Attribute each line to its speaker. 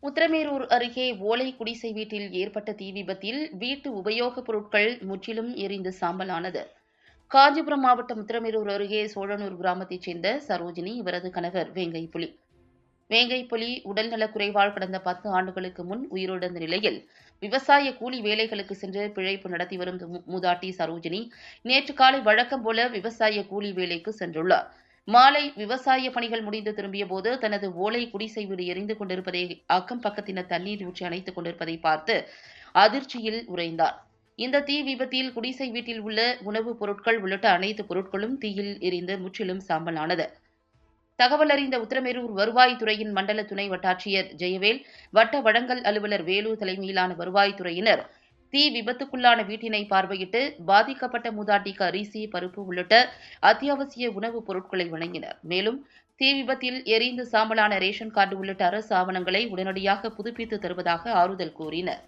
Speaker 1: உத்திரமேரூர் அருகே ஓலை குடிசை வீட்டில் ஏற்பட்ட தீ விபத்தில் வீட்டு உபயோகப் பொருட்கள் முற்றிலும் எரிந்து சாம்பலானது. காஞ்சிபுரம் மாவட்டம் உத்திரமேரூர் அருகே சோழனூர் கிராமத்தைச் சேர்ந்த சரோஜினி, இவரது கணவர் வேங்கைப்புலி. வேங்கைப்புலி உடல்நலக் குறைவால் கடந்த 10 ஆண்டுகளுக்கு முன் உயிரிழந்த நிலையில், விவசாய கூலி வேலைகளுக்கு சென்று பிழைப்பு நடத்தி வரும் மூதாட்டி சரோஜினி நேற்று காலை வழக்கம் போல விவசாய கூலி வேலைக்கு சென்றுள்ளார். மாலை விவசாய பணிகள் முடிந்து திரும்பியபோது தனது ஓலை குடிசை வீடு எரிந்து கொண்டிருப்பதை, அக்கம் பக்கத்தினர் தண்ணீர் ஊற்றி அணைத்துக் கொண்டிருப்பதை பார்த்து அதிர்ச்சியில் உறைந்தார். இந்த தீ விபத்தில் குடிசை வீட்டில் உள்ள உணவுப் பொருட்கள் உள்ளிட்ட அனைத்து பொருட்களும் தீயில் எரிந்து முற்றிலும் சாம்பலானது. தகவல் அறிந்த உத்திரமேரூர் வருவாய்த்துறையின் மண்டல துணை வட்டாட்சியர் ஜெயவேல், வட்ட வழங்கல் அலுவலர் வேலு தலைமையிலான வருவாய்த்துறையினர் தீ விபத்துக்குள்ளான வீட்டினை பார்வையிட்டு பாதிக்கப்பட்ட மூதாட்டிக்கு அரிசி, பருப்பு உள்ளிட்ட அத்தியாவசிய உணவுப் பொருட்களை வழங்கினர். மேலும் தீ விபத்தில் எரிந்து சாம்பலான ரேஷன் கார்டு உள்ளிட்ட அரசு ஆவணங்களை உடனடியாக புதுப்பித்து தருவதாக ஆறுதல் கூறினர்.